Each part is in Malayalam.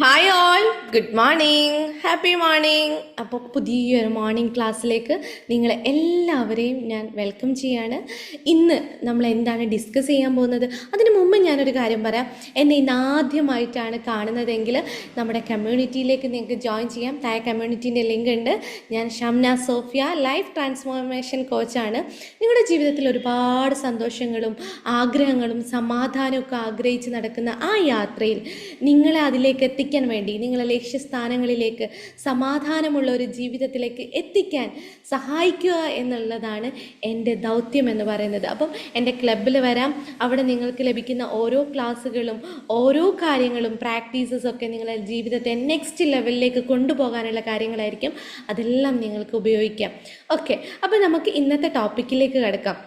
Hi all, good morning, happy morning. അപ്പോൾ പുതിയൊരു മോർണിംഗ് ക്ലാസ്സിലേക്ക് നിങ്ങളെ എല്ലാവരെയും ഞാൻ വെൽക്കം ചെയ്യാണ്. ഇന്ന് നമ്മൾ എന്താണ് ഡിസ്കസ് ചെയ്യാൻ പോകുന്നത്? അതിന് മുമ്പ് ഞാനൊരു കാര്യം പറയാം. എന്നെ ഇന്ന് ആദ്യമായിട്ടാണ് കാണുന്നതെങ്കിൽ നമ്മുടെ കമ്മ്യൂണിറ്റിയിലേക്ക് നിങ്ങൾക്ക് ജോയിൻ ചെയ്യാം. താഴെ കമ്മ്യൂണിറ്റീൻ്റെ ലിങ്ക് ഉണ്ട്. ഞാൻ ഷംന സോഫിയ, ലൈഫ് ട്രാൻസ്ഫോർമേഷൻ കോച്ചാണ്. നിങ്ങളുടെ ജീവിതത്തിൽ ഒരുപാട് സന്തോഷങ്ങളും ആഗ്രഹങ്ങളും സമാധാനമൊക്കെ ആഗ്രഹിച്ച് നടക്കുന്ന ആ യാത്രയിൽ നിങ്ങളെ അതിലേക്ക് എത്തിക്കാൻ വേണ്ടി, നിങ്ങളെ ലക്ഷ്യസ്ഥാനങ്ങളിലേക്ക്, സമാധാനമുള്ള ഒരു ജീവിതത്തിലേക്ക് എത്തിക്കാൻ സഹായിക്കുക എന്നുള്ളതാണ് എൻ്റെ ദൗത്യം എന്ന് പറയുന്നത്. അപ്പം എൻ്റെ ക്ലബ്ബിൽ വരാം. അവിടെ നിങ്ങൾക്ക് ലഭിക്കുന്ന ഓരോ ക്ലാസ്സുകളും ഓരോ കാര്യങ്ങളും പ്രാക്ടീസസൊക്കെ നിങ്ങളെ ജീവിതത്തെ നെക്സ്റ്റ് ലെവലിലേക്ക് കൊണ്ടുപോകാനുള്ള കാര്യങ്ങളായിരിക്കും. അതെല്ലാം നിങ്ങൾക്ക് ഉപയോഗിക്കാം. ഓക്കെ, അപ്പോൾ നമുക്ക് ഇന്നത്തെ ടോപ്പിക്കിലേക്ക് കിടക്കാം.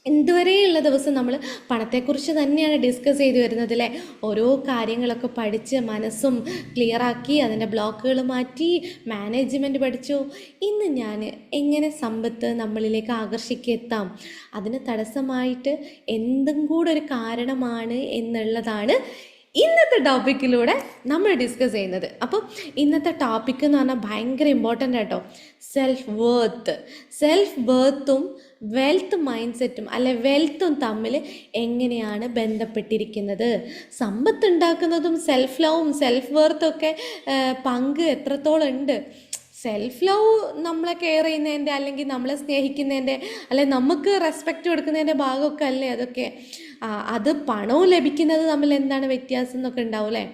ഇതുവരെയുള്ള ദിവസം നമ്മൾ പണത്തെക്കുറിച്ച് തന്നെയാണ് ഡിസ്കസ് ചെയ്തു വരുന്നത് അല്ലേ. ഓരോ കാര്യങ്ങളൊക്കെ പഠിച്ച് മനസ്സും ക്ലിയറാക്കി അതിൻ്റെ ബ്ലോക്കുകൾ മാറ്റി മാനേജ്മെൻറ്റ് പഠിച്ചു. ഇന്ന് ഞാൻ എങ്ങനെ സമ്പത്ത് നമ്മളിലേക്ക് ആകർഷിക്കെത്താം, അതിന് തടസ്സമായിട്ട് എന്തും കൂടെ ഒരു കാരണമാണ് എന്നുള്ളതാണ് ഇന്നത്തെ ടോപ്പിക്കിലൂടെ നമ്മൾ ഡിസ്കസ് ചെയ്യുന്നത്. അപ്പം ഇന്നത്തെ ടോപ്പിക്ക് എന്ന് പറഞ്ഞാൽ ഭയങ്കര ഇമ്പോർട്ടൻ്റ് ആട്ടോ. സെൽഫ് വേർത്തും വെൽത്ത് മൈൻഡ് സെറ്റും അല്ലെ വെൽത്തും തമ്മിൽ എങ്ങനെയാണ് ബന്ധപ്പെട്ടിരിക്കുന്നത്? സമ്പത്ത് ഉണ്ടാക്കുന്നതും സെൽഫ് ലവും സെൽഫ് വേർത്തും ഒക്കെ പങ്ക് എത്രത്തോളം ഉണ്ട്? സെൽഫ് ലവ് നമ്മളെ കെയർ ചെയ്യുന്നതിൻ്റെ, അല്ലെങ്കിൽ നമ്മളെ സ്നേഹിക്കുന്നതിൻ്റെ, അല്ലെങ്കിൽ നമുക്ക് റെസ്പെക്റ്റ് കൊടുക്കുന്നതിൻ്റെ ഭാഗമൊക്കെ അല്ലേ അതൊക്കെ. അത് പണവും ലഭിക്കുന്നത് തമ്മിൽ എന്താണ് വ്യത്യാസം എന്നൊക്കെ ഉണ്ടാവും അല്ലേ.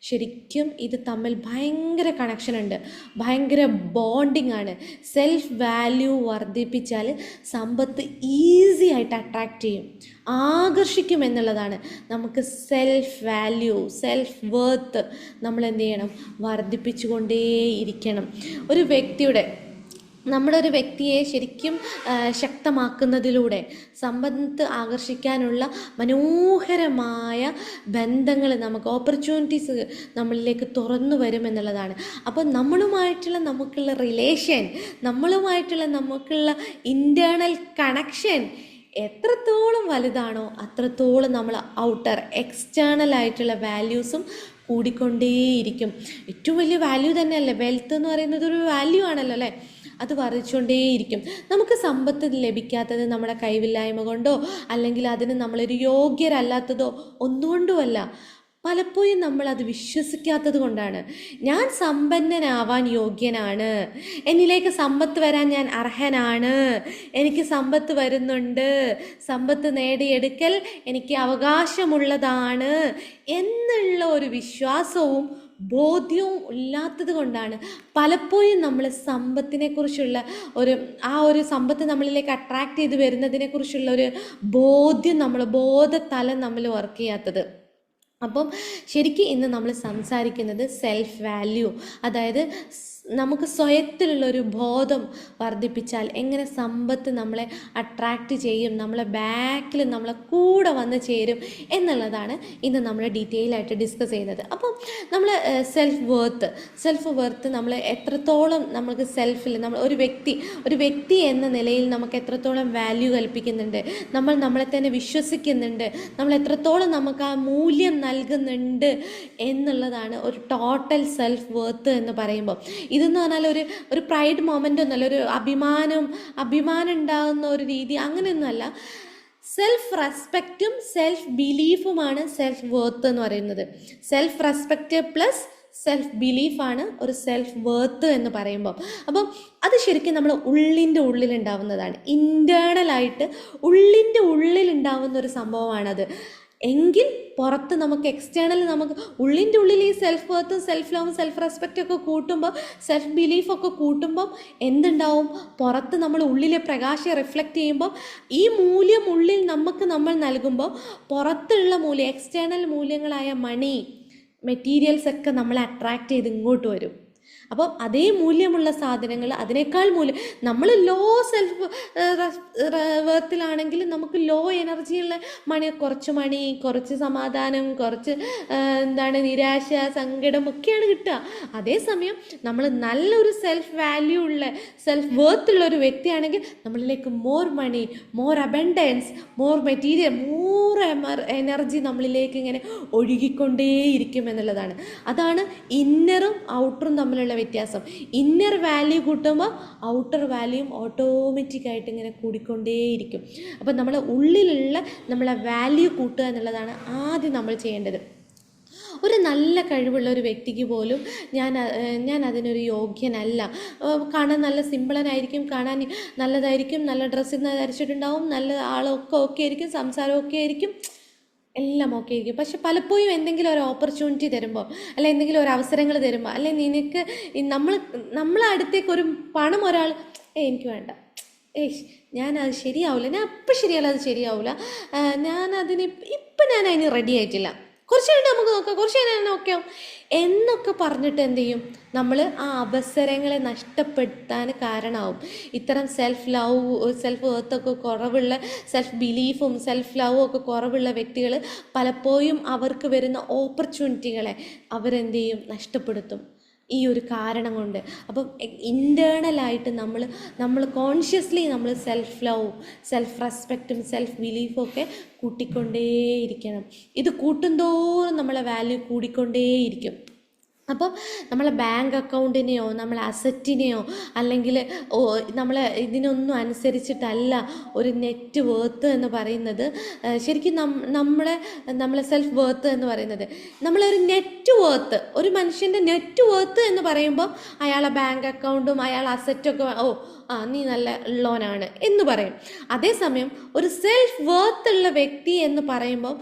ശരിക്കും ഇത് തമ്മിൽ ഭയങ്കര കണക്ഷൻ ഉണ്ട്, ഭയങ്കര ബോണ്ടിങ് ആണ്. സെൽഫ് വാല്യൂ വർദ്ധിപ്പിച്ചാൽ സമ്പത്ത് ഈസി ആയിട്ട് അട്രാക്റ്റ് ചെയ്യും, ആകർഷിക്കും എന്നുള്ളതാണ്. നമുക്ക് സെൽഫ് വാല്യൂ, സെൽഫ് വേർത്ത് നമ്മൾ എന്ത് ചെയ്യണം? വർദ്ധിപ്പിച്ചുകൊണ്ടേയിരിക്കണം. നമ്മുടെ ഒരു വ്യക്തിയെ ശരിക്കും ശക്തമാക്കുന്നതിലൂടെ സമ്പത്ത് ആകർഷിക്കാനുള്ള മനോഹരമായ ബന്ധങ്ങൾ, നമുക്ക് ഓപ്പർച്യൂണിറ്റീസ് നമ്മളിലേക്ക് തുറന്നു വരും എന്നുള്ളതാണ്. അപ്പോൾ നമുക്കുള്ള റിലേഷൻ, നമുക്കുള്ള ഇൻറ്റേർണൽ കണക്ഷൻ എത്രത്തോളം വലുതാണോ അത്രത്തോളം നമ്മൾ എക്സ്റ്റേണൽ ആയിട്ടുള്ള വാല്യൂസും കൂടിക്കൊണ്ടേയിരിക്കും. ഏറ്റവും വലിയ വാല്യൂ തന്നെയല്ലേ വെൽത്ത് എന്ന് പറയുന്നത്? ഒരു വാല്യൂ ആണല്ലോ അല്ലേ. അത് വർദ്ധിച്ചുകൊണ്ടേയിരിക്കും. നമുക്ക് സമ്പത്ത് ലഭിക്കാത്തത് നമ്മുടെ കൈവില്ലായ്മ കൊണ്ടോ അല്ലെങ്കിൽ അതിന് നമ്മളൊരു യോഗ്യരല്ലാത്തതോ ഒന്നുകൊണ്ടുമല്ല. പലപ്പോഴും നമ്മളത് വിശ്വസിക്കാത്തത് കൊണ്ടാണ്. ഞാൻ സമ്പന്നനാവാൻ യോഗ്യനാണ്, എന്നിലേക്ക് സമ്പത്ത് വരാൻ ഞാൻ അർഹനാണ്, എനിക്ക് സമ്പത്ത് വരുന്നുണ്ട്, സമ്പത്ത് നേടിയെടുക്കൽ എനിക്ക് അവകാശമുള്ളതാണ് എന്നുള്ള ഒരു വിശ്വാസവും ബോധ്യവും ഇല്ലാത്തത് കൊണ്ടാണ് പലപ്പോഴും നമ്മൾ സമ്പത്തിനെ കുറിച്ചുള്ള ഒരു സമ്പത്ത് നമ്മളിലേക്ക് അട്രാക്റ്റ് ചെയ്ത് വരുന്നതിനെ കുറിച്ചുള്ള ഒരു ബോധതലം നമ്മൾ വർക്ക് ചെയ്യാത്തത്. അപ്പം ശരിക്കും ഇന്ന് നമ്മൾ സംസാരിക്കുന്നത് സെൽഫ് വാല്യൂ, അതായത് നമുക്ക് സ്വയത്തിലുള്ളൊരു ബോധം വർദ്ധിപ്പിച്ചാൽ എങ്ങനെ സമ്പത്ത് നമ്മളെ അട്രാക്റ്റ് ചെയ്യും, നമ്മളെ ബാക്കിൽ നമ്മളെ കൂടെ വന്ന് ചേരും എന്നുള്ളതാണ് ഇന്ന് നമ്മൾ ഡീറ്റെയിൽ ആയിട്ട് ഡിസ്കസ് ചെയ്യുന്നത്. അപ്പം നമ്മൾ സെൽഫ് വേർത്ത് നമ്മൾ എത്രത്തോളം നമുക്ക് സെൽഫിൽ ഒരു വ്യക്തി എന്ന നിലയിൽ നമുക്ക് എത്രത്തോളം വാല്യൂ കൽപ്പിക്കുന്നുണ്ട്, നമ്മൾ നമ്മളെ തന്നെ വിശ്വസിക്കുന്നുണ്ട്, നമ്മൾ എത്രത്തോളം നമുക്ക് ആ മൂല്യം നൽകുന്നുണ്ട് എന്നുള്ളതാണ് ഒരു ടോട്ടൽ സെൽഫ് വേർത്ത് എന്ന് പറയുമ്പോൾ. ഇതെന്ന് പറഞ്ഞാൽ ഒരു പ്രൈഡ് മൊമെൻ്റ് ഒന്നുമല്ല, ഒരു അഭിമാനം ഉണ്ടാകുന്ന ഒരു രീതി, അങ്ങനെയൊന്നുമല്ല. സെൽഫ് റെസ്പെക്റ്റും സെൽഫ് ബിലീഫുമാണ് സെൽഫ് വേർത്ത് എന്ന് പറയുന്നത്. സെൽഫ് റെസ്പെക്റ്റ് പ്ലസ് സെൽഫ് ബിലീഫാണ് ഒരു സെൽഫ് വേർത്ത് എന്ന് പറയുമ്പോൾ. അപ്പം അത് ശരിക്കും നമ്മൾ ഉള്ളിൻ്റെ ഉള്ളിലുണ്ടാവുന്നതാണ്. ഇൻറ്റേർണലായിട്ട് ഉള്ളിൻ്റെ ഉള്ളിലുണ്ടാവുന്ന ഒരു സംഭവമാണത്. എങ്കിൽ പുറത്ത് നമുക്ക് നമുക്ക് ഉള്ളിൻ്റെ ഉള്ളിൽ ഈ സെൽഫ് വേർത്തും സെൽഫ് ലവും സെൽഫ് റെസ്പെക്റ്റും ഒക്കെ കൂട്ടുമ്പോൾ, സെൽഫ് ബിലീഫൊക്കെ കൂട്ടുമ്പം എന്തുണ്ടാവും? പുറത്ത് നമ്മൾ ഉള്ളിലെ പ്രകാശം റിഫ്ലക്റ്റ് ചെയ്യുമ്പോൾ ഈ മൂല്യം ഉള്ളിൽ നമ്മൾ നൽകുമ്പോൾ പുറത്തുള്ള എക്സ്റ്റേണൽ മൂല്യങ്ങളായ മണി, മെറ്റീരിയൽസ് ഒക്കെ നമ്മളെ അട്രാക്റ്റ് ചെയ്ത് ഇങ്ങോട്ട് വരും. അപ്പം അതേ മൂല്യമുള്ള സാധനങ്ങൾ, അതിനേക്കാൾ മൂല്യം, നമ്മൾ ലോ സെൽഫ് വർത്തിലാണെങ്കിൽ നമുക്ക് ലോ എനർജിയുള്ള മണി, കുറച്ച് മണി, കുറച്ച് സമാധാനം, കുറച്ച് നിരാശ, സങ്കടം ഒക്കെയാണ് കിട്ടുക. അതേസമയം നമ്മൾ നല്ലൊരു സെൽഫ് വാല്യൂ ഉള്ള, സെൽഫ് വർത്ത് ഉള്ള ഒരു വ്യക്തിയാണെങ്കിൽ നമ്മളിലേക്ക് more money, more abundance, more material, more energy നമ്മളിലേക്ക് ഇങ്ങനെ ഒഴുകിക്കൊണ്ടേയിരിക്കും എന്നുള്ളതാണ്. അതാണ് ഇന്നറും ഔട്ടറും തമ്മിലുള്ള വ്യത്യാസം. ഇന്നർ വാല്യൂ കൂട്ടുമ്പോൾ ഔട്ടർ വാല്യൂയും ഓട്ടോമാറ്റിക്കായിട്ട് ഇങ്ങനെ കൂടിക്കൊണ്ടേയിരിക്കും. അപ്പം നമ്മളെ ഉള്ളിലുള്ള നമ്മളെ വാല്യൂ കൂട്ടുക എന്നുള്ളതാണ് ആദ്യം നമ്മൾ ചെയ്യേണ്ടത്. ഒരു നല്ല കഴിവുള്ള ഒരു വ്യക്തിക്ക് പോലും ഞാൻ അതിനൊരു യോഗ്യനല്ല, കാണാൻ നല്ല സിമ്പിളനായിരിക്കും, കാണാൻ നല്ലതായിരിക്കും, നല്ല ഡ്രസ്സ് ധരിച്ചിട്ടുണ്ടാവും, നല്ല ആളൊക്കെ ഓക്കെ ആയിരിക്കും, സംസാരമൊക്കെ ആയിരിക്കും, എല്ലാം ഓക്കെ ആയിരിക്കും. പക്ഷെ പലപ്പോഴും എന്തെങ്കിലും ഒരു ഓപ്പർച്യൂണിറ്റി തരുമ്പോൾ, അല്ല എന്തെങ്കിലും ഒരു അവസരങ്ങൾ തരുമ്പോൾ, അല്ലെ നിനക്ക് നമ്മളെ അടുത്തേക്ക് ഒരു പണം ഒരാൾ എനിക്ക് വേണ്ട, ഞാനത് ശരിയാവില്ല, ഞാൻ അപ്പം ശരിയല്ല, അത് ശരിയാവില്ല, ഞാനതിന് ഇപ്പം ഞാൻ അതിന് റെഡി ആയിട്ടില്ല, കുറച്ച് കഴിഞ്ഞ് നമുക്ക് നോക്കാം, കുറച്ച് കഴിഞ്ഞാൽ തന്നെ ഓക്കെ ആവും എന്നൊക്കെ പറഞ്ഞിട്ട് എന്ത് ചെയ്യും, നമ്മൾ ആ അവസരങ്ങളെ നഷ്ടപ്പെടുത്താൻ കാരണമാവും. ഇത്തരം സെൽഫ് വർത്തൊക്കെ കുറവുള്ള, സെൽഫ് ബിലീഫും സെൽഫ് ലവും ഒക്കെ കുറവുള്ള വ്യക്തികൾ പലപ്പോഴും അവർക്ക് വരുന്ന ഓപ്പർച്യൂണിറ്റികളെ അവരെന്ത് ചെയ്യും, നഷ്ടപ്പെടുത്തും ഈ ഒരു കാരണം കൊണ്ട്. അപ്പം ഇൻറ്റേർണലായിട്ട് നമ്മൾ കോൺഷ്യസ്ലി നമ്മൾ സെൽഫ് ലവും സെൽഫ് റെസ്പെക്റ്റും സെൽഫ് ബിലീഫും ഒക്കെ കൂട്ടിക്കൊണ്ടേയിരിക്കണം. ഇത് കൂട്ടുന്തോറും നമ്മളെ വാല്യൂ കൂടിക്കൊണ്ടേയിരിക്കും. അപ്പം നമ്മളെ ബാങ്ക് അക്കൗണ്ടിനെയോ നമ്മളെ അസറ്റിനെയോ അല്ലെങ്കിൽ നമ്മളെ ഇതിനൊന്നും അനുസരിച്ചിട്ടല്ല ഒരു നെറ്റ് വേർത്ത് എന്ന് പറയുന്നത്. ശരിക്കും നമ്മളെ സെൽഫ് വേർത്ത് എന്ന് പറയുന്നത്, നമ്മളൊരു നെറ്റ് വേർത്ത്, ഒരു മനുഷ്യൻ്റെ നെറ്റ് വേർത്ത് എന്ന് പറയുമ്പോൾ അയാളെ ബാങ്ക് അക്കൗണ്ടും അയാളെ അസറ്റൊക്കെ നീ നല്ല ഉള്ളവനാണ് എന്ന് പറയും. അതേസമയം ഒരു സെൽഫ് വേർത്ത് ഉള്ള വ്യക്തി എന്ന് പറയുമ്പം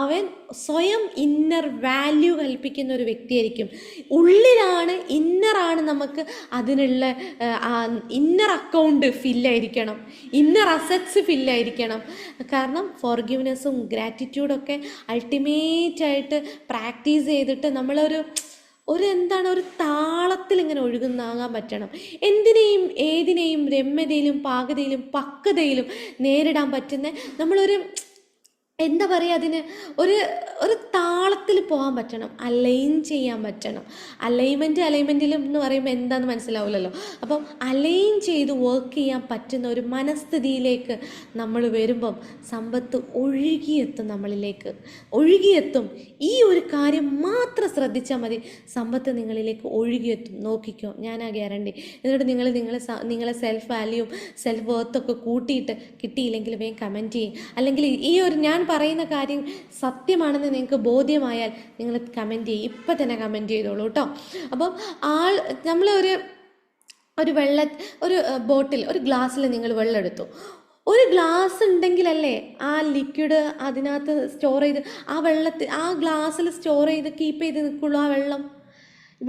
അവൻ സ്വയം ഇന്നർ വാല്യൂ കൽപ്പിക്കുന്ന ഒരു വ്യക്തിയായിരിക്കും. ഉള്ളിലാണ്, ഇന്നറാണ് നമുക്ക് അതിനുള്ള ഇന്നർ അക്കൗണ്ട് ഫില്ലായിരിക്കണം, ഇന്നർ അസറ്റ്സ് ഫില്ലായിരിക്കണം. കാരണം ഫോർഗിവ്നെസ്സും ഗ്രാറ്റിറ്റ്യൂഡൊക്കെ അൾട്ടിമേറ്റായിട്ട് പ്രാക്ടീസ് ചെയ്തിട്ട് നമ്മളൊരു ഒരു താളത്തിൽ ഇങ്ങനെ ഒഴുകുന്നാകാൻ പറ്റണം. എന്തിനേയും ഏതിനേയും രമ്യതയിലും പാകതയിലും പക്വതയിലും നേരിടാൻ പറ്റുന്ന നമ്മളൊരു എന്താ പറയുക, അതിന് ഒരു താളത്തിൽ പോകാൻ പറ്റണം, അലൈൻ ചെയ്യാൻ പറ്റണം. അലൈൻമെൻറ്റിലും എന്ന് പറയുമ്പോൾ എന്താണെന്ന് മനസ്സിലാവില്ലല്ലോ. അപ്പം അലൈൻ ചെയ്ത് വർക്ക് ചെയ്യാൻ പറ്റുന്ന ഒരു മനസ്ഥിതിയിലേക്ക് നമ്മൾ വരുമ്പം സമ്പത്ത് ഒഴുകിയെത്തും, നമ്മളിലേക്ക് ഒഴുകിയെത്തും. ഈ ഒരു കാര്യം മാത്രം ശ്രദ്ധിച്ചാൽ മതി, സമ്പത്ത് നിങ്ങളിലേക്ക് ഒഴുകിയെത്തും. നോക്കിക്കോ, ഞാൻ ആ ഗ്യാരണ്ടി. എന്നിട്ട് നിങ്ങളെ സെൽഫ് വാല്യൂവും സെൽഫ് വർത്തൊക്കെ കൂട്ടിയിട്ട് കിട്ടിയില്ലെങ്കിൽ വേഗം കമൻറ്റ് ചെയ്യും. അല്ലെങ്കിൽ ഈ ഒരു ഞാൻ പറയുന്ന കാര്യം സത്യമാണെന്ന് നിങ്ങൾക്ക് ബോധ്യമായാൽ നിങ്ങൾ കമൻറ്റ് ചെയ്യും, ഇപ്പം തന്നെ കമൻറ്റ് ചെയ്തോളൂ കേട്ടോ. അപ്പം ഒരു ബോട്ടിൽ, ഒരു ഗ്ലാസ്സിൽ നിങ്ങൾ വെള്ളം എടുത്തു. ഒരു ഗ്ലാസ് ഉണ്ടെങ്കിലല്ലേ ആ ലിക്വിഡ് അതിനകത്ത് സ്റ്റോർ ചെയ്ത് ആ ഗ്ലാസ്സിൽ സ്റ്റോർ ചെയ്ത് കീപ്പ് ചെയ്ത് നിൽക്കുള്ളൂ. ആ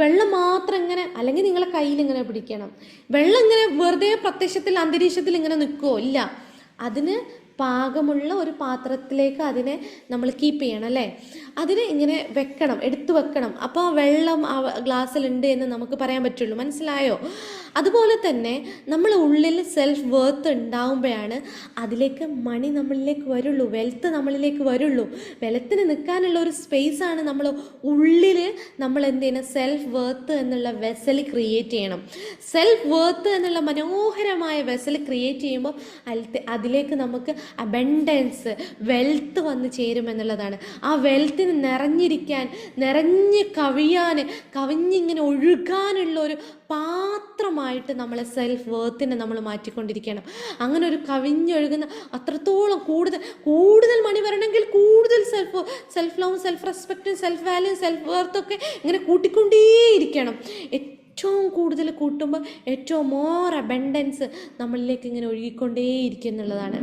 വെള്ളം മാത്രം ഇങ്ങനെ, അല്ലെങ്കിൽ നിങ്ങളെ കയ്യിൽ ഇങ്ങനെ പിടിക്കണം. വെള്ളം ഇങ്ങനെ വെറുതെ പ്രത്യക്ഷത്തിൽ അന്തരീക്ഷത്തിൽ ഇങ്ങനെ നിൽക്കുമോ? ഇല്ല. അതിന് പാകമുള്ള ഒരു പാത്രത്തിലേക്ക് അതിനെ നമ്മൾ കീപ്പ് ചെയ്യണം അല്ലേ, അതിനെ ഇങ്ങനെ വെക്കണം, എടുത്തു വെക്കണം. അപ്പോൾ ആ വെള്ളം ആ ഗ്ലാസ്സിലുണ്ട് എന്ന് നമുക്ക് പറയാൻ പറ്റുള്ളൂ. മനസ്സിലായോ? അതുപോലെ തന്നെ നമ്മൾ ഉള്ളിൽ സെൽഫ് വേർത്ത് ഉണ്ടാവുമ്പോഴാണ് അതിലേക്ക് മണി നമ്മളിലേക്ക് വരുള്ളൂ, വെൽത്ത് നമ്മളിലേക്ക് വരുള്ളൂ. വെൽത്തിന് നിൽക്കാനുള്ള ഒരു സ്പേസാണ് നമ്മൾ ഉള്ളിൽ നമ്മൾ എന്ത് ചെയ്യണം, സെൽഫ് വേർത്ത് എന്നുള്ള വെസൽ ക്രിയേറ്റ് ചെയ്യണം. സെൽഫ് വേർത്ത് എന്നുള്ള മനോഹരമായ വെസൽ ക്രിയേറ്റ് ചെയ്യുമ്പോൾ അതിലേക്ക് നമുക്ക് അബൻഡൻസ്, വെൽത്ത് വന്ന് ചേരുമെന്നുള്ളതാണ്. ആ വെൽത്തിന് നിറഞ്ഞ് കവിഞ്ഞിങ്ങനെ ഒഴുകാനുള്ള ഒരു പാത്രമായിട്ട് നമ്മളെ സെൽഫ് വേർത്തിനെ നമ്മൾ മാറ്റിക്കൊണ്ടിരിക്കണം. അങ്ങനെ ഒരു കവിഞ്ഞൊഴുകുന്ന അത്രത്തോളം കൂടുതൽ മണി വരണമെങ്കിൽ കൂടുതൽ സെൽഫ് ലവും സെൽഫ് റെസ്പെക്റ്റും സെൽഫ് വാല്യൂ സെൽഫ് വേർത്തൊക്കെ ഇങ്ങനെ കൂട്ടിക്കൊണ്ടേയിരിക്കണം. ഏറ്റവും കൂടുതൽ കൂട്ടുമ്പോൾ ഏറ്റവും മോർ അബൻഡൻസ് നമ്മളിലേക്ക് ഇങ്ങനെ ഒഴുകിക്കൊണ്ടേയിരിക്കും എന്നുള്ളതാണ്.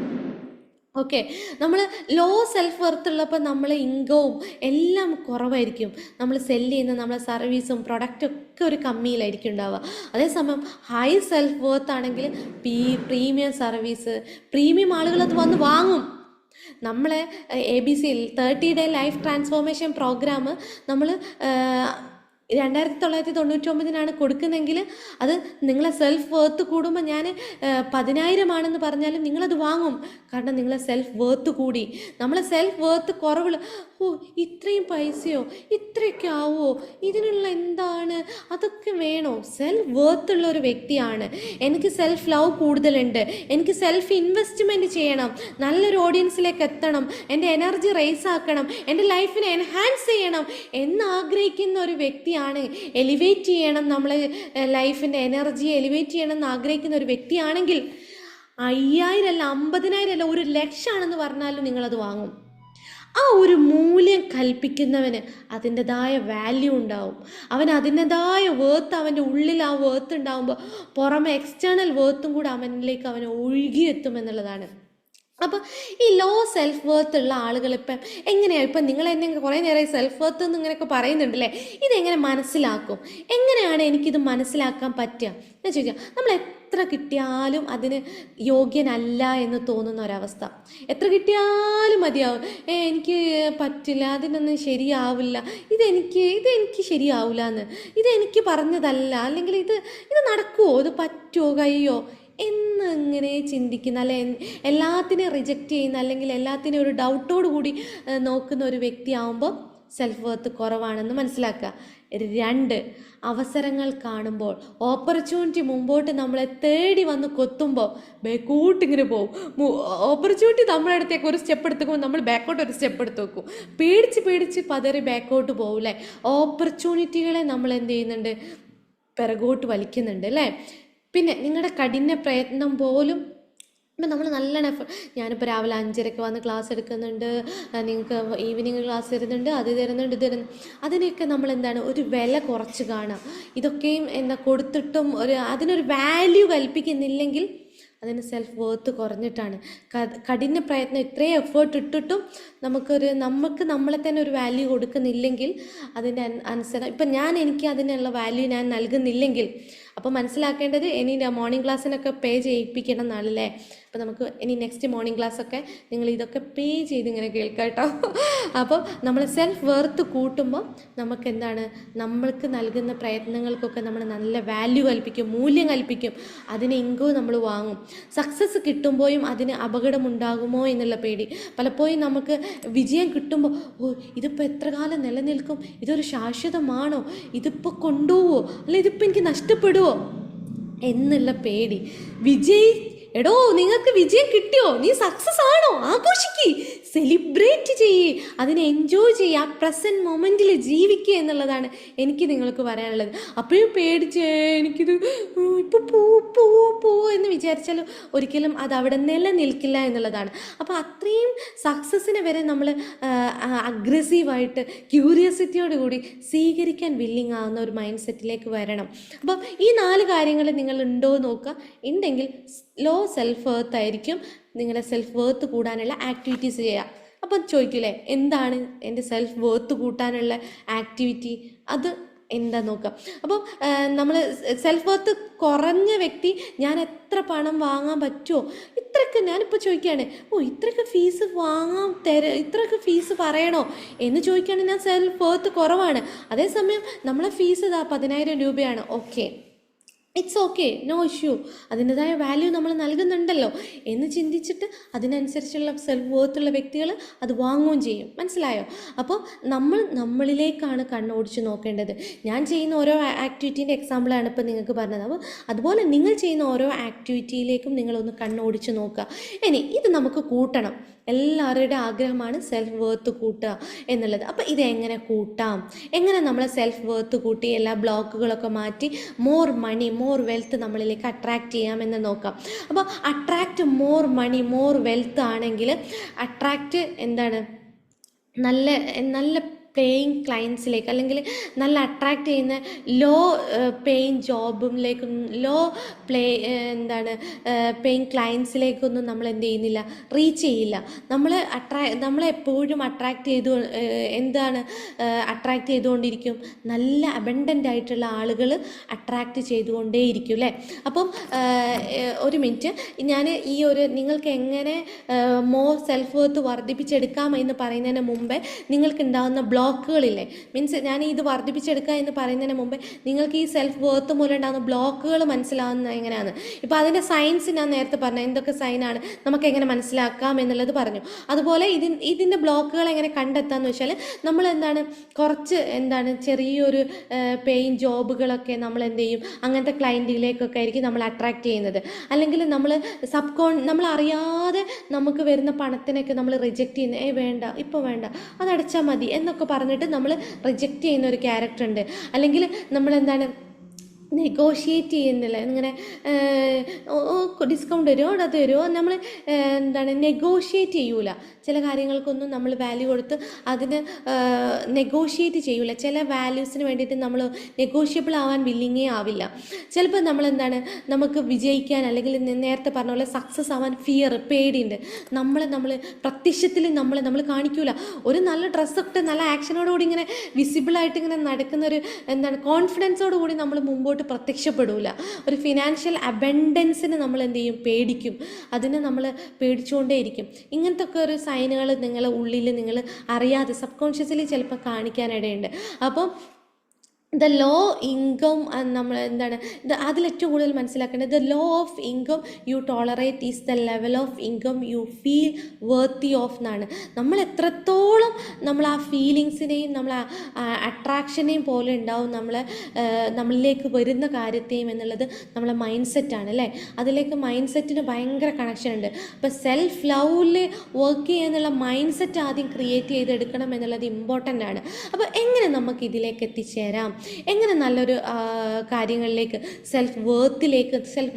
ഓക്കെ, നമ്മൾ ലോ സെൽഫ് വർത്ത് ഉള്ളപ്പോൾ നമ്മൾ ഇൻകവും എല്ലാം കുറവായിരിക്കും. നമ്മൾ സെല്ല് ചെയ്യുന്ന നമ്മളെ സർവീസും പ്രൊഡക്റ്റൊക്കെ ഒരു കമ്മിയിലായിരിക്കും ഉണ്ടാവുക. അതേസമയം ഹൈ സെൽഫ് വർത്ത് ആണെങ്കിൽ പ്രീമിയം സർവീസ്, പ്രീമിയം ആളുകൾ അത് വന്ന് വാങ്ങും. നമ്മളെ ABC 30 Day life transformation programme നമ്മൾ 2999 കൊടുക്കുന്നെങ്കിൽ അത് നിങ്ങളെ സെൽഫ് വേർത്ത് കൂടുമ്പോൾ ഞാൻ 10,000 പറഞ്ഞാലും നിങ്ങളത് വാങ്ങും. കാരണം നിങ്ങളെ സെൽഫ് വേർത്ത് കൂടി. നമ്മളെ സെൽഫ് വേർത്ത് കുറവുള്ള, ഓ ഇത്രയും പൈസയോ ഇത്രയൊക്കെ ആവുമോ, ഇതിനുള്ള എന്താണ്, അതൊക്കെ വേണോ? സെൽഫ് വേർത്തുള്ള ഒരു വ്യക്തിയാണ്. എനിക്ക് സെൽഫ് ലവ് കൂടുതലുണ്ട്, എനിക്ക് സെൽഫ് ഇൻവെസ്റ്റ്മെൻറ്റ് ചെയ്യണം, നല്ലൊരു ഓഡിയൻസിലേക്ക് എത്തണം, എൻ്റെ എനർജി റേസ് ആക്കണം, എൻ്റെ ലൈഫിനെ എൻഹാൻസ് ചെയ്യണം എന്നാഗ്രഹിക്കുന്ന ഒരു വ്യക്തിയാണ്, എലിവേറ്റ് ചെയ്യണം, നമ്മളെ ലൈഫിൻ്റെ എനർജി എലിവേറ്റ് ചെയ്യണം എന്ന് ആഗ്രഹിക്കുന്ന ഒരു വ്യക്തിയാണെങ്കിൽ 5,000 അല്ല 50,000 അല്ല 1,00,000 പറഞ്ഞാലും നിങ്ങളത് വാങ്ങും. ആ ഒരു മൂല്യം കൽപ്പിക്കുന്നവന് അതിൻ്റെതായ വാല്യൂ ഉണ്ടാവും. അവൻ അതിൻ്റെതായ വേർത്ത്, അവൻ്റെ ഉള്ളിൽ ആ വേർത്ത് ഉണ്ടാകുമ്പോൾ പുറമെ എക്സ്റ്റേണൽ വേർത്തും കൂടെ അവനിലേക്ക് അവൻ ഒഴുകിയെത്തുമെന്നുള്ളതാണ്. അപ്പോൾ ഈ ലോ സെൽഫ് വേർത്ത് ഉള്ള ആളുകൾ ഇപ്പം എങ്ങനെയാണ്, ഇപ്പം നിങ്ങൾ എന്നെ കുറേ നേരം സെൽഫ് വേർത്ത് എന്ന് ഇങ്ങനെയൊക്കെ പറയുന്നുണ്ടല്ലേ, ഇതെങ്ങനെ മനസ്സിലാക്കും? എങ്ങനെയാണ് എനിക്കിത് മനസ്സിലാക്കാൻ പറ്റുക എന്ന് ചോദിക്കാം. നമ്മൾ എത്ര കിട്ടിയാലും അതിന് യോഗ്യനല്ല എന്ന് തോന്നുന്ന ഒരവസ്ഥ. എത്ര കിട്ടിയാലും മതിയാവും, എനിക്ക് പറ്റില്ല, അതിനൊന്നും ശരിയാവില്ല, ഇതെനിക്ക് ശരിയാവില്ല എന്ന്, ഇതെനിക്ക് പറഞ്ഞതല്ല, അല്ലെങ്കിൽ ഇത് നടക്കുമോ, ഇത് പറ്റുമോ, കഴിയോ എന്നിങ്ങനെ ചിന്തിക്കുന്ന, അല്ലെ എല്ലാത്തിനെയും റിജക്റ്റ് ചെയ്യുന്ന, അല്ലെങ്കിൽ എല്ലാത്തിനെയും ഒരു ഡൗട്ടോട് കൂടി നോക്കുന്ന ഒരു വ്യക്തിയാവുമ്പോൾ സെൽഫ് വർത്ത് കുറവാണെന്ന് മനസ്സിലാക്കുക. 2, അവസരങ്ങൾ കാണുമ്പോൾ, ഓപ്പർച്യൂണിറ്റി മുമ്പോട്ട് നമ്മളെ തേടി വന്ന് കൊത്തുമ്പോൾ ബാക്കോട്ടിങ്ങനെ പോകും. ഓപ്പർച്യൂണിറ്റി നമ്മളെ അടുത്തേക്ക് ഒരു സ്റ്റെപ്പ് എടുത്തുമ്പോൾ നമ്മൾ ബാക്കോട്ട് ഒരു സ്റ്റെപ്പ് എടുത്ത് വെക്കും. പേടിച്ച് പതറി ബാക്കോട്ട് പോകും അല്ലേ. ഓപ്പർച്യൂണിറ്റികളെ നമ്മൾ എന്ത് ചെയ്യുന്നുണ്ട്, പിറകോട്ട് വലിക്കുന്നുണ്ട് അല്ലേ. പിന്നെ നിങ്ങളുടെ കഠിന പ്രയത്നം പോലും, ഇപ്പം നമ്മൾ നല്ലോണം ഞാനിപ്പോൾ രാവിലെ 5:30 വന്ന് ക്ലാസ് എടുക്കുന്നുണ്ട്, നിങ്ങൾക്ക് ഈവനിങ് ക്ലാസ് തരുന്നുണ്ട്, അത് തരുന്നുണ്ട്, അതിനെയൊക്കെ നമ്മൾ എന്താണ് ഒരു വില കുറച്ച് കാണാം. ഇതൊക്കെയും കൊടുത്തിട്ടും അതിനൊരു വാല്യൂ കൽപ്പിക്കുന്നില്ലെങ്കിൽ അതിന് സെൽഫ് വേർത്ത് കുറഞ്ഞിട്ടാണ്. കഠിന പ്രയത്നം ഇത്രയും എഫേർട്ട് ഇട്ടിട്ടും നമുക്ക് നമ്മളെ തന്നെ ഒരു വാല്യൂ കൊടുക്കുന്നില്ലെങ്കിൽ അതിൻ്റെ അനുസരണം, ഇപ്പം എനിക്ക് അതിനുള്ള വാല്യൂ ഞാൻ നൽകുന്നില്ലെങ്കിൽ, അപ്പോൾ മനസ്സിലാക്കേണ്ടത് ഇനി മോർണിംഗ് ക്ലാസ്സിനൊക്കെ പേ ചെയ്യിപ്പിക്കണം എന്നാണല്ലേ. അപ്പോൾ നമുക്ക് ഇനി നെക്സ്റ്റ് മോർണിംഗ് ക്ലാസ്സൊക്കെ നിങ്ങൾ ഇതൊക്കെ പേ ചെയ്ത് ഇങ്ങനെ കേൾക്കാം കേട്ടോ. അപ്പോൾ നമ്മൾ സെൽഫ് വേർത്ത് കൂട്ടുമ്പോൾ നമുക്ക് എന്താണ്, നമ്മൾക്ക് നൽകുന്ന പ്രയത്നങ്ങൾക്കൊക്കെ നമ്മൾ നല്ല വാല്യൂ കൽപ്പിക്കും, മൂല്യം കൽപ്പിക്കും, അതിന് ഇൻകം നമ്മൾ വാങ്ങും. സക്സസ് കിട്ടുമ്പോഴും അതിന് അപകടമുണ്ടാകുമോ എന്നുള്ള പേടി. പലപ്പോഴും നമുക്ക് വിജയം കിട്ടുമ്പോൾ, ഓ ഇതിപ്പോൾ എത്ര കാലം നിലനിൽക്കും, ഇതൊരു ശാശ്വതമാണോ, ഇതിപ്പോൾ കൊണ്ടുപോവോ, അല്ല ഇതിപ്പോൾ എനിക്ക് നഷ്ടപ്പെടുമോ എന്നുള്ള പേടി. എടോ നിങ്ങൾക്ക് വിജയം കിട്ടിയോ, നീ സക്സസ് ആണോ, ആഘോഷിക്ക്, സെലിബ്രേറ്റ് ചെയ്യ്, അതിനെ എൻജോയ് ചെയ്യുക, ആ പ്രസൻറ്റ് മൊമെൻറ്റിൽ ജീവിക്കുക എന്നുള്ളതാണ് എനിക്ക് നിങ്ങൾക്ക് പറയാനുള്ളത്. അപ്പോഴും പേടിച്ച് എനിക്കിത് ഇപ്പോൾ പോവോ എന്ന് വിചാരിച്ചാൽ ഒരിക്കലും അത് അവിടെ നിലനിൽക്കില്ല എന്നുള്ളതാണ്. അപ്പോൾ അത്രയും സക്സസ്സിനെ വരെ നമ്മൾ അഗ്രസീവായിട്ട് ക്യൂരിയോസിറ്റിയോട് കൂടി സ്വീകരിക്കാൻ വില്ലിങ് ആകുന്ന ഒരു മൈൻഡ് സെറ്റിലേക്ക് വരണം. അപ്പോൾ ഈ 4 കാര്യങ്ങൾ നിങ്ങൾ ഉണ്ടോ നോക്കുക. ഉണ്ടെങ്കിൽ ലോ സെൽഫ് വേർത്ത് ആയിരിക്കും. നിങ്ങളുടെ സെൽഫ് വേർത്ത് കൂടാനുള്ള ആക്ടിവിറ്റീസ് ചെയ്യുക. അപ്പം ചോദിക്കില്ലേ, എന്താണ് എൻ്റെ സെൽഫ് വേർത്ത് കൂട്ടാനുള്ള ആക്ടിവിറ്റി, അത് എന്താ നോക്കാം. അപ്പോൾ നമ്മൾ സെൽഫ് വർത്ത് കുറഞ്ഞ വ്യക്തി, ഞാൻ എത്ര പണം വാങ്ങാൻ പറ്റുമോ, ഇത്രയൊക്കെ ഞാനിപ്പോൾ ചോദിക്കുകയാണ്, ഇത്രയൊക്കെ ഫീസ് ഇത്രയൊക്കെ ഫീസ് പറയണോ എന്ന് ചോദിക്കുകയാണെങ്കിൽ ഞാൻ സെൽഫ് വർത്ത് കുറവാണ്. അതേസമയം നമ്മളെ ഫീസ് 10,000 രൂപയാണ്, okay, it's okay, no issue, അതിൻ്റെതായ വാല്യൂ നമ്മൾ നൽകുന്നുണ്ടല്ലോ എന്ന് ചിന്തിച്ചിട്ട് അതിനനുസരിച്ചുള്ള സെൽഫ് വേർത്തുള്ള വ്യക്തികൾ അത് വാങ്ങുകയും ചെയ്യും. മനസ്സിലായോ? അപ്പോൾ നമ്മളിലേക്കാണ് കണ്ണോടിച്ച് നോക്കേണ്ടത്. ഞാൻ ചെയ്യുന്ന ഓരോ ആക്ടിവിറ്റീൻ്റെ എക്സാമ്പിളാണ് ഇപ്പോൾ നിങ്ങൾക്ക് പറഞ്ഞത്. അപ്പോൾ അതുപോലെ നിങ്ങൾ ചെയ്യുന്ന ഓരോ ആക്ടിവിറ്റിയിലേക്കും നിങ്ങളൊന്ന് കണ്ണോടിച്ച് നോക്കുക. ഇനി ഇത് നമുക്ക് കൂട്ടണം. എല്ലാവരുടെ ആഗ്രഹമാണ് സെൽഫ് വേർത്ത് കൂട്ടുക എന്നുള്ളത്. അപ്പോൾ ഇതെങ്ങനെ കൂട്ടാം, എങ്ങനെ നമ്മളെ സെൽഫ് വേർത്ത് കൂട്ടി എല്ലാ ബ്ലോക്കുകളൊക്കെ മാറ്റി മോർ മണി മോർ വെൽത്ത് നമ്മളിലേക്ക് അട്രാക്റ്റ് ചെയ്യാമെന്ന് നോക്കാം. അപ്പോൾ attract more money more wealth ആണെങ്കിൽ അട്രാക്റ്റ് എന്താണ്, നല്ല പേയിങ് ക്ലയൻസിലേക്ക്, അല്ലെങ്കിൽ നല്ല അട്രാക്റ്റ് ചെയ്യുന്ന ലോ പേയിങ് ജോബിലേക്കും ലോ പേയിങ് ക്ലയൻസിലേക്കൊന്നും നമ്മൾ എന്ത് ചെയ്യുന്നില്ല, റീച്ച് ചെയ്യില്ല. നമ്മളെപ്പോഴും അട്രാക്റ്റ് ചെയ്തുകൊണ്ടിരിക്കും, നല്ല അബണ്ടൻ്റ് ആയിട്ടുള്ള ആളുകൾ അട്രാക്റ്റ് ചെയ്തുകൊണ്ടേയിരിക്കും അല്ലേ. അപ്പം ഒരു മിനിറ്റ്, ഞാൻ നിങ്ങൾക്ക് എങ്ങനെ മോർ സെൽഫ് വർത്ത് വർദ്ധിപ്പിച്ചെടുക്കാം എന്ന് പറയുന്നതിന് മുമ്പേ നിങ്ങൾക്ക് ഉണ്ടാകുന്ന ബ്ലോക്കുകളില്ലേ, മീൻസ് ഞാൻ ഇത് വർദ്ധിപ്പിച്ചെടുക്കുക എന്ന് പറയുന്നതിന് മുമ്പേ നിങ്ങൾക്ക് ഈ സെൽഫ് വർത്ത് മൂലം ഉണ്ടാകുന്ന ബ്ലോക്കുകൾ മനസ്സിലാവുന്നത് എങ്ങനെയാണ്. ഇപ്പോൾ അതിൻ്റെ സയൻസ് ഞാൻ നേരത്തെ പറഞ്ഞു, എന്തൊക്കെ സൈനാണ് നമുക്ക് എങ്ങനെ മനസ്സിലാക്കാം എന്നുള്ളത് പറഞ്ഞു. അതുപോലെ ഇതിൻ്റെ ബ്ലോക്കുകൾ എങ്ങനെ കണ്ടെത്താമെന്ന് വെച്ചാൽ നമ്മൾ കുറച്ച് ചെറിയൊരു പെയിൻ ജോബുകളൊക്കെ നമ്മൾ എന്ത് ചെയ്യും, അങ്ങനത്തെ ക്ലയൻറ്റിലേക്കൊക്കെ ആയിരിക്കും നമ്മൾ അട്രാക്റ്റ് ചെയ്യുന്നത്. അല്ലെങ്കിൽ നമ്മൾ അറിയാതെ നമുക്ക് വരുന്ന പണത്തിനൊക്കെ നമ്മൾ റിജക്റ്റ് ചെയ്യുന്ന വേണ്ട, ഇപ്പോൾ വേണ്ട, അതടച്ചാൽ മതി എന്നൊക്കെ പറഞ്ഞിട്ട് നമ്മൾ റിജക്റ്റ് ചെയ്യുന്ന ഒരു ക്യാരക്ടർ ഉണ്ട്. അല്ലെങ്കിൽ നമ്മൾ നെഗോഷിയേറ്റ് ചെയ്യുന്നില്ല, ഇങ്ങനെ ഡിസ്കൗണ്ട് തരുമോ അത് തരുമോ, നമ്മൾ നെഗോഷിയേറ്റ് ചെയ്യൂല. ചില കാര്യങ്ങൾക്കൊന്നും നമ്മൾ വാല്യൂ കൊടുത്ത് അതിന് നെഗോഷിയേറ്റ് ചെയ്യൂല. ചില വാല്യൂസിന് വേണ്ടിയിട്ട് നമ്മൾ നെഗോഷ്യബിൾ ആവാൻ വില്ലിങ്ങേ ആവില്ല. ചിലപ്പോൾ നമുക്ക് വിജയിക്കാൻ അല്ലെങ്കിൽ നേരത്തെ പറഞ്ഞ പോലെ സക്സസ് ആവാൻ പേടിയുണ്ട്. നമ്മൾ പ്രത്യക്ഷത്തിൽ നമ്മൾ കാണിക്കൂല. ഒരു നല്ല ഡ്രസ്സൊക്കെ നല്ല ആക്ഷനോടുകൂടി ഇങ്ങനെ വിസിബിളായിട്ട് ഇങ്ങനെ നടക്കുന്നൊരു കോൺഫിഡൻസോട് കൂടി നമ്മൾ മുമ്പോട്ട് പ്രത്യക്ഷപ്പെടൂല. ഒരു ഫിനാൻഷ്യൽ അബൻഡൻസിന് നമ്മൾ എന്ത് ചെയ്യും, പേടിക്കും. അതിനെ നമ്മൾ പേടിച്ചുകൊണ്ടേയിരിക്കും. ഇങ്ങനത്തെ ഒക്കെ ഒരു സൈനുകൾ നിങ്ങളുടെ ഉള്ളിൽ നിങ്ങൾ അറിയാതെ സബ് കോൺഷ്യസ്ലി ചിലപ്പോൾ കാണിക്കാനിടയുണ്ട്. അപ്പം ദ ലോ ഇൻകം നമ്മൾ അതിലേറ്റവും കൂടുതൽ മനസ്സിലാക്കേണ്ടത് the law of income you tolerate is the level of income you feel worthy of എന്നാണ്. നമ്മൾ എത്രത്തോളം നമ്മൾ ആ ഫീലിങ്സിനെയും നമ്മൾ അട്രാക്ഷനെയും പോലെ ഉണ്ടാവും നമ്മളിലേക്ക് വരുന്ന കാര്യത്തെയും എന്നുള്ളത് നമ്മളെ മൈൻഡ് സെറ്റാണ് അല്ലേ. അതിലേക്ക് മൈൻഡ് സെറ്റിന് ഭയങ്കര കണക്ഷൻ ഉണ്ട്. അപ്പോൾ സെൽഫ് ലവിൽ വർക്ക് ചെയ്യാന്നുള്ള മൈൻഡ് സെറ്റ് ആദ്യം ക്രിയേറ്റ് ചെയ്തെടുക്കണം എന്നുള്ളത് ഇമ്പോർട്ടൻ്റ് ആണ്. അപ്പോൾ എങ്ങനെ നമുക്ക് ഇതിലേക്ക് എത്തിച്ചേരാം, എങ്ങനെ നല്ലൊരു കാര്യങ്ങളിലേക്ക് സെൽഫ്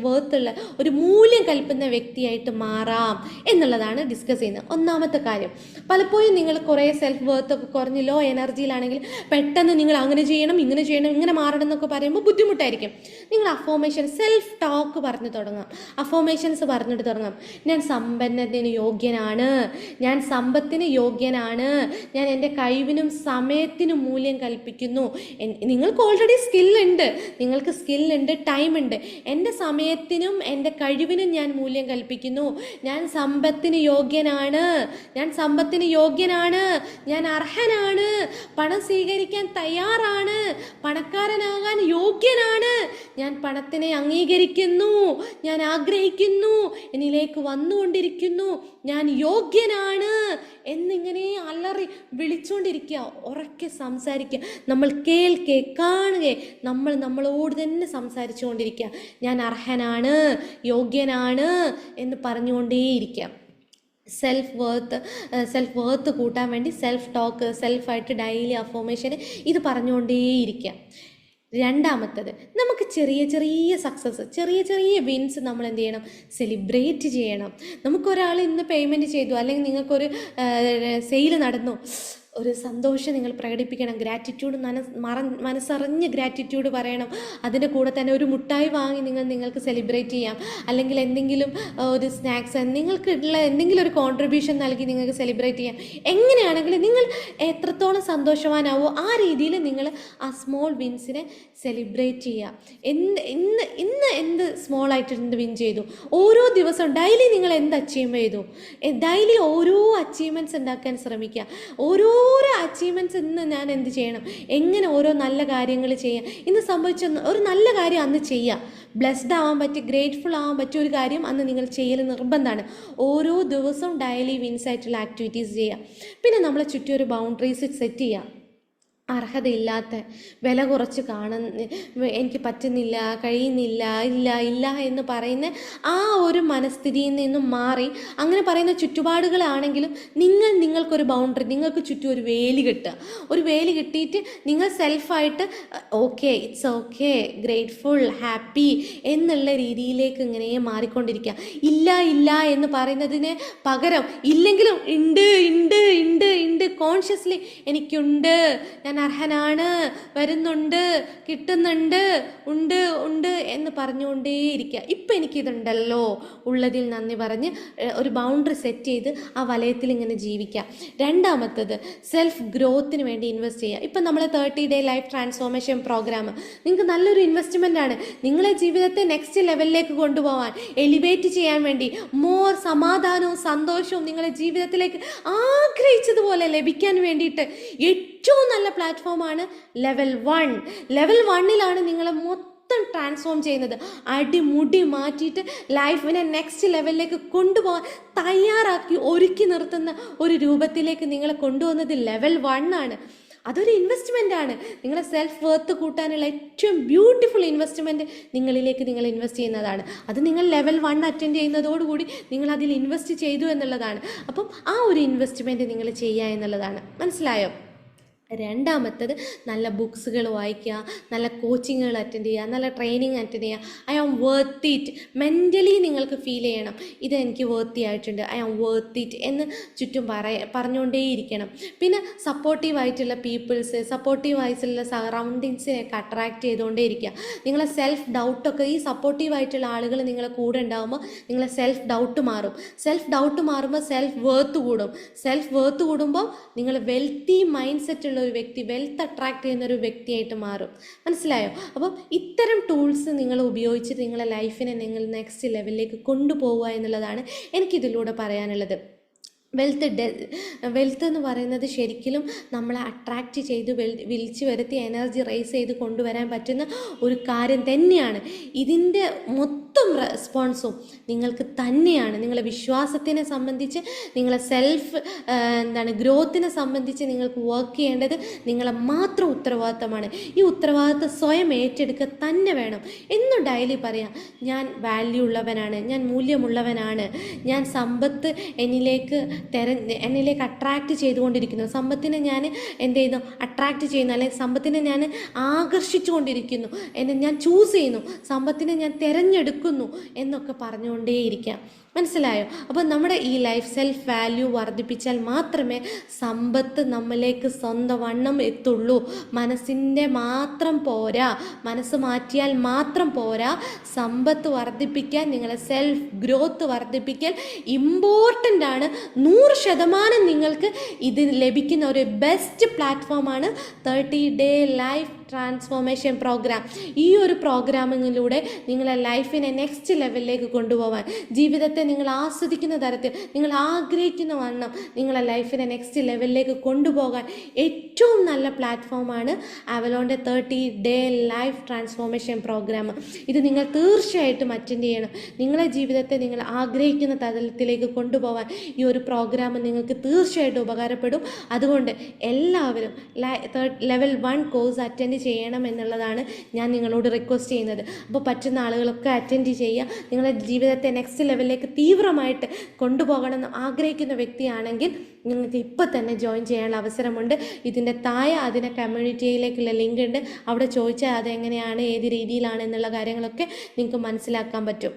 വർത്തുള്ള ഒരു മൂല്യം കൽപ്പുന്ന വ്യക്തിയായിട്ട് മാറാം എന്നുള്ളതാണ് ഡിസ്കസ് ചെയ്യുന്നത്. ഒന്നാമത്തെ കാര്യം, പലപ്പോഴും നിങ്ങൾ കുറേ സെൽഫ് വർത്ത് കുറഞ്ഞ് ലോ എനർജിയിലാണെങ്കിൽ പെട്ടെന്ന് നിങ്ങൾ അങ്ങനെ ചെയ്യണം ഇങ്ങനെ മാറണം എന്നൊക്കെ പറയുമ്പോൾ ബുദ്ധിമുട്ടായിരിക്കും. നിങ്ങൾ അഫോമേഷൻ സെൽഫ് ടോക്ക് പറഞ്ഞു തുടങ്ങാം, അഫോമേഷൻസ് പറഞ്ഞിട്ട് തുടങ്ങാം. ഞാൻ സമ്പന്നത്തിന് യോഗ്യനാണ്, ഞാൻ സമ്പത്തിന് യോഗ്യനാണ്, ഞാൻ എൻ്റെ കഴിവിനും സമയത്തിനും മൂല്യം കൽപ്പിക്കുന്നു. നിങ്ങൾക്ക് ഓൾറെഡി നിങ്ങൾക്ക് സ്കില്ലുണ്ട്, ടൈമുണ്ട്. എൻ്റെ സമയത്തിനും എൻ്റെ കഴിവിനും ഞാൻ മൂല്യം കൽപ്പിക്കുന്നു. ഞാൻ സമ്പത്തിന് യോഗ്യനാണ്, ഞാൻ അർഹനാണ്, പണം സ്വീകരിക്കാൻ തയ്യാറാണ്, പണക്കാരനാകാൻ യോഗ്യനാണ്, ഞാൻ പണത്തിനെ അംഗീകരിക്കുന്നു, ഞാൻ ആഗ്രഹിക്കുന്നു, എന്നിലേക്ക് വന്നുകൊണ്ടിരിക്കുന്നു, ഞാൻ യോഗ്യനാണ് എന്നിങ്ങനെ അലറി വിളിച്ചുകൊണ്ടിരിക്കുക, ഉറക്കെ സംസാരിക്കുക. നമ്മൾ കാണുക, നമ്മളോട് തന്നെ സംസാരിച്ചു കൊണ്ടിരിക്കുക. ഞാൻ അർഹനാണ്, യോഗ്യനാണ് എന്ന് പറഞ്ഞുകൊണ്ടേയിരിക്കുക. സെൽഫ് വർത്ത് കൂട്ടാൻ വേണ്ടി സെൽഫ് ടോക്ക്, സെൽഫായിട്ട് ഡെയിലി അഫോമേഷൻ ഇത് പറഞ്ഞുകൊണ്ടേയിരിക്കുക. രണ്ടാമത്തത്, നമുക്ക് ചെറിയ ചെറിയ സക്സസ്, ചെറിയ വിൻസ് നമ്മൾ എന്ത് ചെയ്യണം, സെലിബ്രേറ്റ് ചെയ്യണം. നമുക്കൊരാൾ ഇന്ന് പേയ്മെൻറ്റ് ചെയ്തു, അല്ലെങ്കിൽ നിങ്ങൾക്കൊരു സെയിൽ നടന്നു, ഒരു സന്തോഷം നിങ്ങൾ പ്രകടിപ്പിക്കണം. ഗ്രാറ്റിറ്റ്യൂഡ് മനസ്സറിഞ്ഞ് ഗ്രാറ്റിറ്റ്യൂഡ് പറയണം. അതിൻ്റെ കൂടെ തന്നെ ഒരു മുട്ടായി വാങ്ങി നിങ്ങൾക്ക് സെലിബ്രേറ്റ് ചെയ്യാം. അല്ലെങ്കിൽ എന്തെങ്കിലും ഒരു സ്നാക്സ്, നിങ്ങൾക്കുള്ള എന്തെങ്കിലും ഒരു കോൺട്രിബ്യൂഷൻ നൽകി നിങ്ങൾക്ക് സെലിബ്രേറ്റ് ചെയ്യാം. എങ്ങനെയാണെങ്കിലും നിങ്ങൾ എത്രത്തോളം സന്തോഷവാനാവോ ആ രീതിയിൽ നിങ്ങൾ ആ സ്മോൾ വിൻസിനെ സെലിബ്രേറ്റ് ചെയ്യുക. ഇന്ന് എന്ത് സ്മോളായിട്ട് വിൻ ചെയ്തു, ഓരോ ദിവസവും ഡെയിലി നിങ്ങൾ എന്ത് അച്ചീവ് ചെയ്തു, ഡെയിലി ഓരോ അച്ചീവ്മെൻറ്റ്സ് ഉണ്ടാക്കാൻ ശ്രമിക്കുക. ഓരോ അച്ചീവ്മെൻറ്റ്സ് ഇന്ന് ഞാൻ എന്ത് ചെയ്യണം, എങ്ങനെ ഓരോ നല്ല കാര്യങ്ങൾ ചെയ്യാം, ഇന്ന് സംഭവിച്ച ഒരു നല്ല കാര്യം അന്ന് ചെയ്യുക. ബ്ലെസ്ഡ് ആവാൻ പറ്റി, ഗ്രേറ്റ്ഫുൾ ആവാൻ പറ്റിയ ഒരു കാര്യം അന്ന് നിങ്ങൾ ചെയ്യൽ നിർബന്ധമാണ്. ഓരോ ദിവസവും ഡെയിലി വിൻസ് ആയിട്ടുള്ള ആക്ടിവിറ്റീസ് ചെയ്യുക. പിന്നെ നമ്മളെ ചുറ്റും ഒരു ബൗണ്ടറീസ് സെറ്റ് ചെയ്യുക. അർഹതയില്ലാത്ത, വില കുറച്ച് എനിക്ക് പറ്റുന്നില്ല, കഴിയുന്നില്ല, ഇല്ല എന്ന് പറയുന്ന ആ ഒരു മനസ്ഥിതിയിൽ നിന്നും മാറി, അങ്ങനെ പറയുന്ന ചുറ്റുപാടുകളാണെങ്കിലും നിങ്ങൾക്കൊരു ബൗണ്ടറി, നിങ്ങൾക്ക് ചുറ്റും ഒരു വേലി കെട്ടുക. ഒരു വേലി കെട്ടിയിട്ട് നിങ്ങൾ സെൽഫായിട്ട് ഇറ്റ്സ് ഓക്കെ, ഗ്രേറ്റ്ഫുൾ, ഹാപ്പി എന്നുള്ള രീതിയിലേക്ക് ഇങ്ങനെ മാറിക്കൊണ്ടിരിക്കുക. ഇല്ല എന്ന് പറയുന്നതിന് പകരം ഇല്ലെങ്കിലും ഉണ്ട് കോൺഷ്യസ്ലി എനിക്കുണ്ട്, ഞാൻ അർഹനാണ്, വരുന്നുണ്ട്, കിട്ടുന്നുണ്ട്, ഉണ്ട് എന്ന് പറഞ്ഞുകൊണ്ടേയിരിക്കുക. ഇപ്പം എനിക്കിതുണ്ടല്ലോ, ഉള്ളതിൽ നന്ദി പറഞ്ഞ് ഒരു ബൗണ്ടറി സെറ്റ് ചെയ്ത് ആ വലയത്തിൽ ഇങ്ങനെ ജീവിക്കുക. രണ്ടാമത്തത്, സെൽഫ് ഗ്രോത്തിന് വേണ്ടി ഇൻവെസ്റ്റ് ചെയ്യുക. ഇപ്പം നമ്മൾ 30 ഡേ ലൈഫ് ട്രാൻസ്ഫോർമേഷൻ പ്രോഗ്രാം നിങ്ങൾക്ക് നല്ലൊരു ഇൻവെസ്റ്റ്മെൻ്റ് ആണ്. നിങ്ങളെ ജീവിതത്തെ നെക്സ്റ്റ് ലെവലിലേക്ക് കൊണ്ടുപോകാൻ, എലിവേറ്റ് ചെയ്യാൻ വേണ്ടി, മോർ സമാധാനവും സന്തോഷവും നിങ്ങളെ ജീവിതത്തിലേക്ക് ആഗ്രഹിച്ചതുപോലെ ലഭിക്കാൻ വേണ്ടിയിട്ട് ഏറ്റവും നല്ല പ്ലാറ്റ്ഫോമാണ് ലെവൽ 1. ലെവൽ 1ലാണ് നിങ്ങളെ മൊത്തം ട്രാൻസ്ഫോം ചെയ്യുന്നത്. അടിമുടി മാറ്റിയിട്ട് ലൈഫിനെ നെക്സ്റ്റ് ലെവലിലേക്ക് കൊണ്ടുപോകാൻ തയ്യാറാക്കി ഒരുക്കി നിർത്തുന്ന ഒരു രൂപത്തിലേക്ക് നിങ്ങളെ കൊണ്ടുപോകുന്നത് ലെവൽ 1 ആണ്. അതൊരു ഇൻവെസ്റ്റ്മെൻ്റ് ആണ്. നിങ്ങളെ സെൽഫ് വർത്ത് കൂട്ടാനുള്ള ഏറ്റവും ബ്യൂട്ടിഫുൾ ഇൻവെസ്റ്റ്മെൻറ്റ് നിങ്ങളിലേക്ക് നിങ്ങൾ ഇൻവെസ്റ്റ് ചെയ്യുന്നതാണ്. അത് നിങ്ങൾ ലെവൽ 1 അറ്റൻഡ് ചെയ്യുന്നതോടുകൂടി നിങ്ങൾ അതിൽ ഇൻവെസ്റ്റ് ചെയ്തു എന്നുള്ളതാണ്. അപ്പം ആ ഒരു ഇൻവെസ്റ്റ്മെൻറ്റ് നിങ്ങൾ ചെയ്യുക എന്നുള്ളതാണ്. മനസ്സിലായോ? രണ്ടാമത്തത് നല്ല ബുക്സുകൾ വായിക്കുക, നല്ല കോച്ചിങ്ങുകൾ അറ്റൻഡ് ചെയ്യുക, നല്ല ട്രെയിനിങ് അറ്റൻഡ് ചെയ്യുക. I am worth it. Mentally നിങ്ങൾക്ക് ഫീൽ ചെയ്യണം, ഇത് എനിക്ക് വർത്തി ആയിട്ടുണ്ട്, ഐ ആം വർത്ത് ഇറ്റ് എന്ന് ചുറ്റും പറഞ്ഞുകൊണ്ടേയിരിക്കണം. പിന്നെ സപ്പോർട്ടീവായിട്ടുള്ള പീപ്പിൾസ്, സപ്പോർട്ടീവായിട്ടുള്ള സറൗണ്ടിങ്സിനെയൊക്കെ അട്രാക്റ്റ് ചെയ്തുകൊണ്ടേയിരിക്കുക. നിങ്ങളെ സെൽഫ് ഡൗട്ടൊക്കെ, ഈ സപ്പോർട്ടീവായിട്ടുള്ള ആളുകൾ നിങ്ങളെ കൂടെ ഉണ്ടാകുമ്പോൾ നിങ്ങളെ സെൽഫ് ഡൗട്ട് മാറും. സെൽഫ് ഡൗട്ട് മാറുമ്പോൾ സെൽഫ് വർത്ത് കൂടും. സെൽഫ് വർത്ത് കൂടുമ്പോൾ നിങ്ങൾ വെൽത്തി മൈൻഡ് സെറ്റുള്ള ഒരു വ്യക്തി, വെൽത്ത് അട്രാക്ട് ചെയ്യുന്ന ഒരു വ്യക്തിയായിട്ട് മാറും. മനസ്സിലായോ? അപ്പം ഇത്തരം ടൂൾസ് നിങ്ങൾ ഉപയോഗിച്ചിട്ട് നിങ്ങളെ ലൈഫിനെ നിങ്ങൾ നെക്സ്റ്റ് ലെവലിലേക്ക് കൊണ്ടുപോവുക എന്നുള്ളതാണ് എനിക്കിതിലൂടെ പറയാനുള്ളത്. വെൽത്ത് എന്ന് പറയുന്നത് ശരിക്കും നമ്മളെ അട്രാക്റ്റ് ചെയ്ത് വിളിച്ച് വരുത്തി എനർജി റേസ് ചെയ്ത് കൊണ്ടുവരാൻ പറ്റുന്ന ഒരു കാര്യം തന്നെയാണ്. ഇതിൻ്റെ മൊത്തം റെസ്പോൺസും നിങ്ങൾക്ക് തന്നെയാണ്. നിങ്ങളെ വിശ്വാസത്തിനെ സംബന്ധിച്ച്, നിങ്ങളെ സെൽഫ് ഗ്രോത്തിനെ സംബന്ധിച്ച് നിങ്ങൾക്ക് വർക്ക് ചെയ്യേണ്ടത് നിങ്ങളെ മാത്രം ഉത്തരവാദിത്തമാണ്. ഈ ഉത്തരവാദിത്തം സ്വയം ഏറ്റെടുക്കുക തന്നെ വേണം. എന്നും ഡെയിലി പറയാം, ഞാൻ വാല്യൂ ഉള്ളവനാണ്, ഞാൻ മൂല്യമുള്ളവനാണ്, ഞാൻ സമ്പത്ത് എന്നിലേക്ക് അട്രാക്റ്റ് ചെയ്തുകൊണ്ടിരിക്കുന്നു, സമ്പത്തിനെ ഞാൻ എന്ത് ചെയ്യുന്നു, അട്രാക്റ്റ് ചെയ്യുന്നു, അല്ലെങ്കിൽ സമ്പത്തിനെ ഞാൻ ആകർഷിച്ചു കൊണ്ടിരിക്കുന്നു, ഞാൻ ചൂസ് ചെയ്യുന്നു, സമ്പത്തിനെ ഞാൻ തിരഞ്ഞെടുക്കുന്നു എന്നൊക്കെ പറഞ്ഞുകൊണ്ടേയിരിക്കാം. മനസ്സിലായോ? അപ്പോൾ നമ്മുടെ ഈ ലൈഫ് സെൽഫ് വാല്യൂ വർദ്ധിപ്പിച്ചാൽ മാത്രമേ സമ്പത്ത് നമ്മളിലേക്ക് സ്വന്തം വണ്ണം എത്തുള്ളൂ. മനസ്സിൻ്റെ മാത്രം പോരാ, മനസ്സ് മാറ്റിയാൽ മാത്രം പോരാ. സമ്പത്ത് വർദ്ധിപ്പിക്കാൻ, നിങ്ങളെ സെൽഫ് ഗ്രോത്ത് വർദ്ധിപ്പിക്കാൻ ഇമ്പോർട്ടൻ്റ് ആണ്. 100% നിങ്ങൾക്ക് ഇത് ലഭിക്കുന്ന ഒരു ബെസ്റ്റ് പ്ലാറ്റ്ഫോമാണ് 30 ഡേ ലൈഫ് ട്രാൻസ്ഫോർമേഷൻ പ്രോഗ്രാം. ഈ ഒരു പ്രോഗ്രാമിങ്ങിലൂടെ നിങ്ങളെ ലൈഫിനെ നെക്സ്റ്റ് ലെവലിലേക്ക് കൊണ്ടുപോകാൻ, ജീവിതത്തെ നിങ്ങൾ ആസ്വദിക്കുന്ന തരത്തിൽ, നിങ്ങൾ ആഗ്രഹിക്കുന്ന വണ്ണം നിങ്ങളെ ലൈഫിനെ നെക്സ്റ്റ് ലെവലിലേക്ക് കൊണ്ടുപോകാൻ ഏറ്റവും നല്ല പ്ലാറ്റ്ഫോമാണ് അവലോൻ്റെ 30 ഡേ ലൈഫ് ട്രാൻസ്ഫോർമേഷൻ പ്രോഗ്രാം. ഇത് നിങ്ങൾ തീർച്ചയായിട്ടും അറ്റൻഡ് ചെയ്യണം. നിങ്ങളെ ജീവിതത്തെ നിങ്ങൾ ആഗ്രഹിക്കുന്ന തലത്തിലേക്ക് കൊണ്ടുപോകാൻ ഈ ഒരു പ്രോഗ്രാം നിങ്ങൾക്ക് തീർച്ചയായിട്ടും ഉപകാരപ്പെടും. അതുകൊണ്ട് എല്ലാവരും ലെവൽ 1 കോഴ്സ് അറ്റൻഡ് ചെയ്യണം എന്നുള്ളതാണ് ഞാൻ നിങ്ങളോട് റിക്വസ്റ്റ് ചെയ്യുന്നത്. അപ്പോൾ പറ്റുന്ന ആളുകളൊക്കെ അറ്റൻഡ് ചെയ്യുക. നിങ്ങളുടെ ജീവിതത്തെ നെക്സ്റ്റ് ലെവലിലേക്ക് തീവ്രമായിട്ട് കൊണ്ടുപോകണമെന്ന് ആഗ്രഹിക്കുന്ന വ്യക്തിയാണെങ്കിൽ നിങ്ങൾക്ക് ഇപ്പോൾ തന്നെ ജോയിൻ ചെയ്യാനുള്ള അവസരമുണ്ട്. ഇതിൻ്റെ താഴെ അതിൻ്റെ കമ്മ്യൂണിറ്റിയിലേക്കുള്ള ലിങ്ക് ഉണ്ട്. അവിടെ ചോദിച്ചാൽ അതെങ്ങനെയാണ്, ഏത് രീതിയിലാണ് എന്നുള്ള കാര്യങ്ങളൊക്കെ നിങ്ങൾക്ക് മനസ്സിലാക്കാൻ പറ്റും.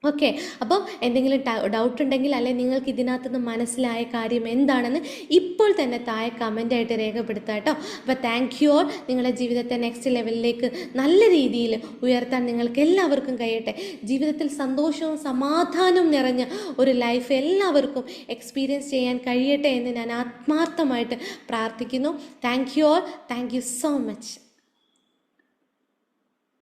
ഓക്കെ, അപ്പം എന്തെങ്കിലും ഡൗട്ട് ഉണ്ടെങ്കിൽ, അല്ലെങ്കിൽ നിങ്ങൾക്ക് ഇതിനകത്തുനിന്ന് മനസ്സിലായ കാര്യം എന്താണെന്ന് ഇപ്പോൾ തന്നെ താഴെ കമൻ്റായിട്ട് രേഖപ്പെടുത്തുക കേട്ടോ. അപ്പോൾ താങ്ക് യു ഓൾ. നിങ്ങളുടെ ജീവിതത്തെ നെക്സ്റ്റ് ലെവലിലേക്ക് നല്ല രീതിയിൽ ഉയർത്താൻ നിങ്ങൾക്ക് എല്ലാവർക്കും കഴിയട്ടെ. ജീവിതത്തിൽ സന്തോഷവും സമാധാനവും നിറഞ്ഞ ഒരു ലൈഫ് എല്ലാവർക്കും എക്സ്പീരിയൻസ് ചെയ്യാൻ കഴിയട്ടെ എന്ന് ഞാൻ ആത്മാർത്ഥമായിട്ട് പ്രാർത്ഥിക്കുന്നു. Thank you all. Thank you so much.